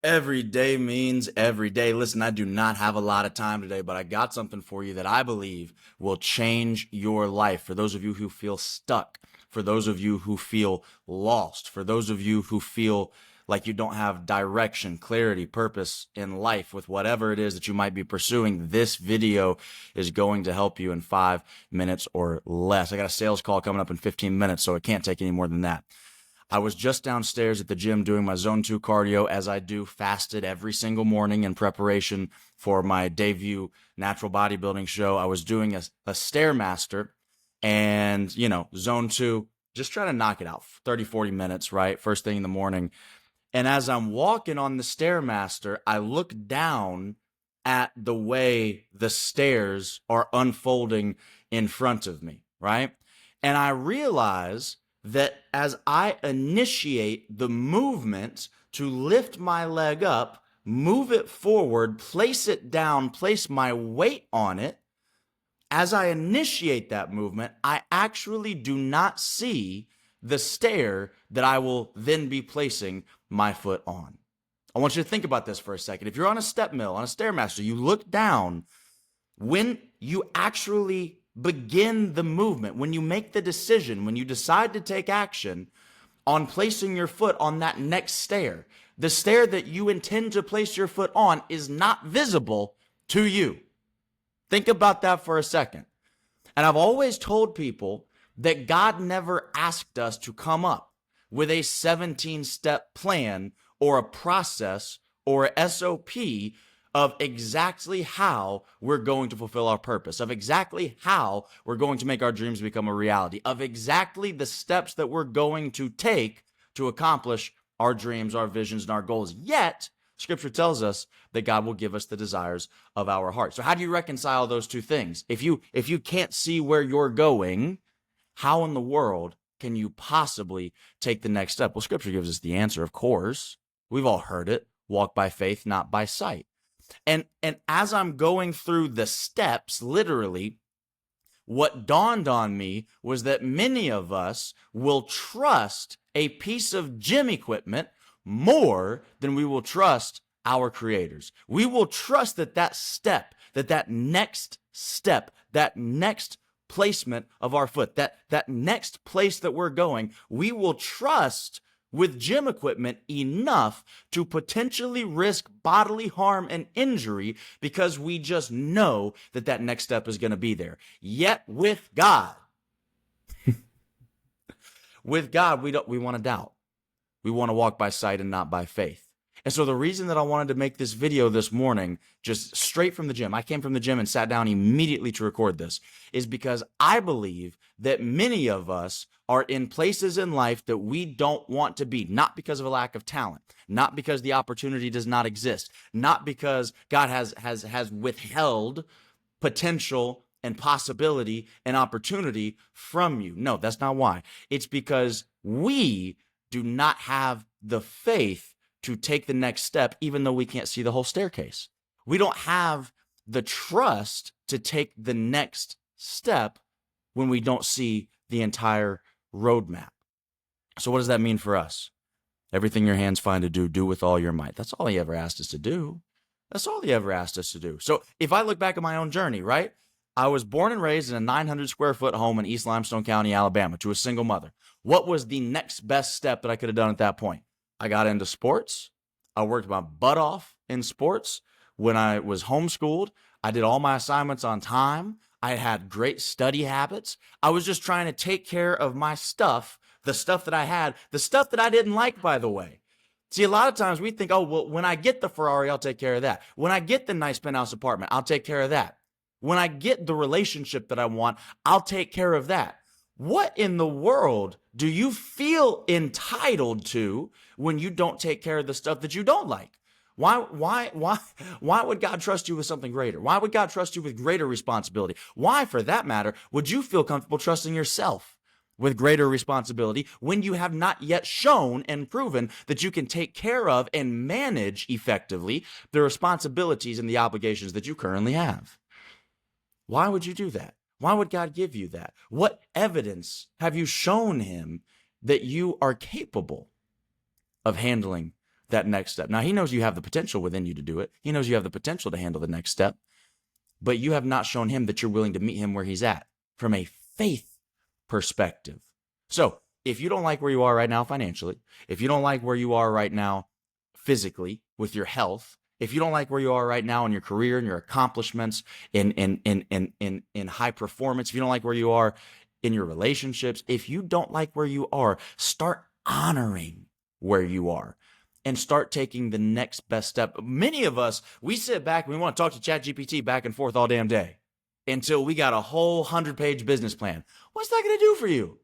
Every day means every day. Listen, I do not have a lot of time today, but I got something for you that I believe will change your life. For those of you who feel stuck, for those of you who feel lost, for those of you who feel like you don't have direction, clarity, purpose in life with whatever it is that you might be pursuing, this video is going to help you in 5 minutes or less. I got a sales call coming up in 15 minutes, so it can't take any more than that. I was just downstairs at the gym doing my zone 2 cardio as I do fasted every single morning in preparation for my debut natural bodybuilding show. I was doing a Stairmaster and, zone 2, just trying to knock it out 30, 40 minutes, right? First thing in the morning. And as I'm walking on the Stairmaster, I look down at the way the stairs are unfolding in front of me, right? And I realize that as I initiate the movement to lift my leg up, move it forward, place it down, place my weight on it, as I initiate that movement, I actually do not see the stair that I will then be placing my foot on. I want you to think about this for a second. If you're on a step mill, on a Stairmaster, you look down, when you actually begin the movement, when you make the decision, when you decide to take action on placing your foot on that next stair, the stair that you intend to place your foot on is not visible to you. Think about that for a second. And I've always told people that God never asked us to come up with a 17-step plan or a process or a SOP of exactly how we're going to fulfill our purpose, of exactly how we're going to make our dreams become a reality, of exactly the steps that we're going to take to accomplish our dreams, our visions, and our goals. Yet, Scripture tells us that God will give us the desires of our heart. So how do you reconcile those two things? If you can't see where you're going, how in the world can you possibly take the next step? Well, Scripture gives us the answer, of course. We've all heard it. Walk by faith, not by sight. And as I'm going through the steps, literally, what dawned on me was that many of us will trust a piece of gym equipment more than we will trust our creators. We will trust that step, that next step, that next placement of our foot, that next place that we're going, we will trust with gym equipment enough to potentially risk bodily harm and injury because we just know that next step is going to be there. Yet with God, we want to doubt. We want to walk by sight and not by faith. And so the reason that I wanted to make this video this morning, just straight from the gym, I came from the gym and sat down immediately to record this, is because I believe that many of us are in places in life that we don't want to be, not because of a lack of talent, not because the opportunity does not exist, not because God has withheld potential and possibility and opportunity from you. No, that's not why. It's because we do not have the faith to take the next step, even though we can't see the whole staircase. We don't have the trust to take the next step when we don't see the entire roadmap. So what does that mean for us? Everything your hands find to do, do with all your might. That's all he ever asked us to do. That's all he ever asked us to do. So if I look back at my own journey, right? I was born and raised in a 900 square foot home in East Limestone County, Alabama, to a single mother. What was the next best step that I could have done at that point? I got into sports. I worked my butt off in sports. When I was homeschooled, I did all my assignments on time. I had great study habits. I was just trying to take care of my stuff, the stuff that I had, the stuff that I didn't like, by the way. See, a lot of times we think, oh, well, when I get the Ferrari, I'll take care of that. When I get the nice penthouse apartment, I'll take care of that. When I get the relationship that I want, I'll take care of that. What in the world do you feel entitled to when you don't take care of the stuff that you don't like? Why would God trust you with something greater? Why would God trust you with greater responsibility? Why, for that matter, would you feel comfortable trusting yourself with greater responsibility when you have not yet shown and proven that you can take care of and manage effectively the responsibilities and the obligations that you currently have? Why would you do that? Why would God give you that? What evidence have you shown him that you are capable of handling that next step. Now, he knows you have the potential within you to do it. He knows you have the potential to handle the next step, but you have not shown him that you're willing to meet him where he's at from a faith perspective. So if you don't like where you are right now financially, if you don't like where you are right now physically with your health, if you don't like where you are right now in your career and your accomplishments in high performance, if you don't like where you are in your relationships, if you don't like where you are, start honoring where you are and start taking the next best step. Many of us, we sit back and we want to talk to ChatGPT back and forth all damn day until we got a whole 100-page business plan. What's that going to do for you?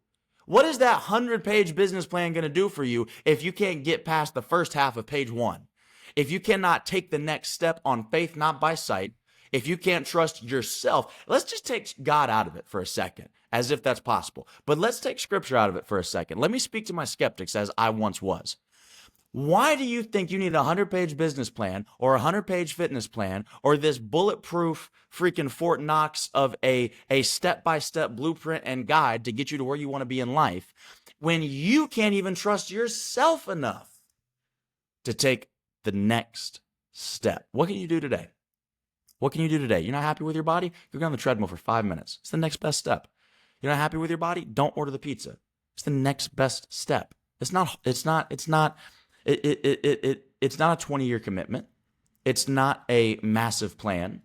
What is that 100-page business plan going to do for you if you can't get past the first half of page 1? If you cannot take the next step on faith, not by sight, if you can't trust yourself, let's just take God out of it for a second, as if that's possible. But let's take scripture out of it for a second. Let me speak to my skeptics as I once was. Why do you think you need a 100-page business plan or a 100-page fitness plan or this bulletproof freaking Fort Knox of a step-by-step blueprint and guide to get you to where you want to be in life when you can't even trust yourself enough to take the next step? What can you do today? What can you do today? You're not happy with your body? Go get on the treadmill for 5 minutes. It's the next best step. You're not happy with your body? Don't order the pizza. It's the next best step. It's not a 20-year commitment. It's not a massive plan,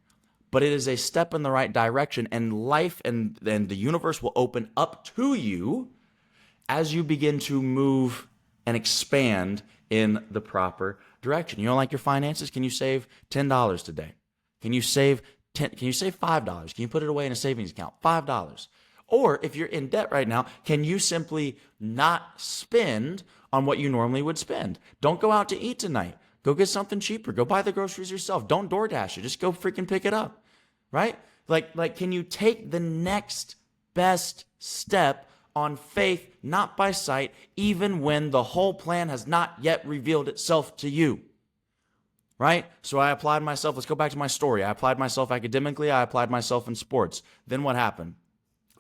but it is a step in the right direction, and life and the universe will open up to you as you begin to move and expand in the proper direction. You don't like your finances? Can you save $10 today? Can you save $5? Can you put it away in a savings account? $5. Or if you're in debt right now, can you simply not spend on what you normally would spend? Don't go out to eat tonight. Go get something cheaper. Go buy the groceries yourself. Don't DoorDash it. Just go freaking pick it up, right? Like, can you take the next best step on faith, not by sight, even when the whole plan has not yet revealed itself to you? Right? So I applied myself. Let's go back to my story. I applied myself academically. I applied myself in sports. Then what happened?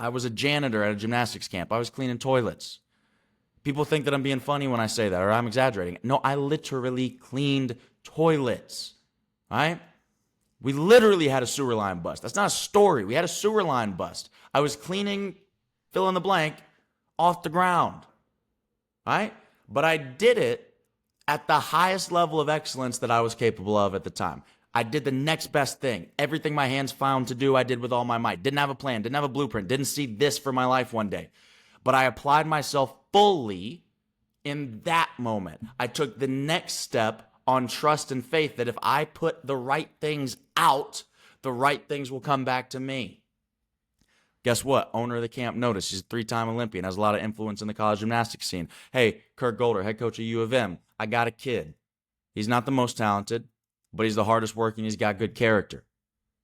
I was a janitor at a gymnastics camp. I was cleaning toilets. People think that I'm being funny when I say that, or I'm exaggerating. No, I literally cleaned toilets, right? We literally had a sewer line bust. That's not a story. We had a sewer line bust. I was cleaning, fill in the blank, off the ground, right? But I did it at the highest level of excellence that I was capable of at the time. I did the next best thing. Everything my hands found to do, I did with all my might. Didn't have a plan, didn't have a blueprint, didn't see this for my life one day. But I applied myself fully in that moment. I took the next step on trust and faith that if I put the right things out, the right things will come back to me. Guess what? Owner of the camp noticed. He's a 3-time Olympian, has a lot of influence in the college gymnastics scene. Hey, Kurt Golder, head coach of U of M. I got a kid. He's not the most talented, but he's the hardest working. He's got good character.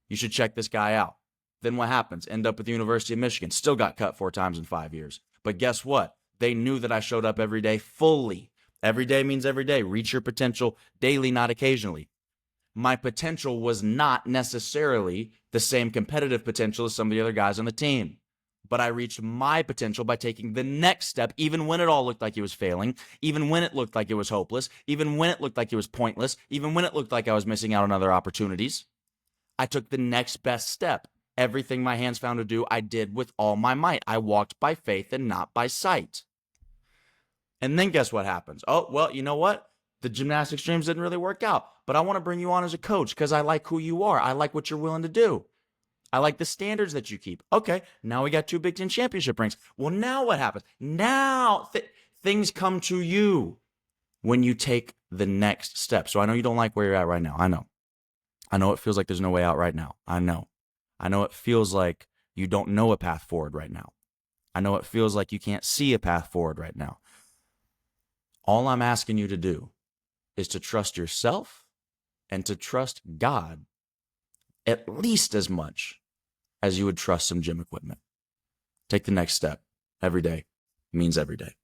You should check this guy out. Then what happens? End up at the University of Michigan. Still got cut 4 times in 5 years. But guess what? They knew that I showed up every day fully. Every day means every day. Reach your potential daily, not occasionally. My potential was not necessarily the same competitive potential as some of the other guys on the team. But I reached my potential by taking the next step, even when it all looked like it was failing, even when it looked like it was hopeless, even when it looked like it was pointless, even when it looked like I was missing out on other opportunities. I took the next best step. Everything my hands found to do, I did with all my might. I walked by faith and not by sight. And then guess what happens? Oh, well, you know what? The gymnastics dreams didn't really work out, but I want to bring you on as a coach because I like who you are. I like what you're willing to do. I like the standards that you keep. Okay, now we got 2 Big Ten championship rings. Well, now what happens? Now things come to you when you take the next step. So I know you don't like where you're at right now. I know. I know it feels like there's no way out right now. I know. I know it feels like you don't know a path forward right now. I know it feels like you can't see a path forward right now. All I'm asking you to do is to trust yourself and to trust God at least as much as you would trust some gym equipment. Take the next step. Every day means every day.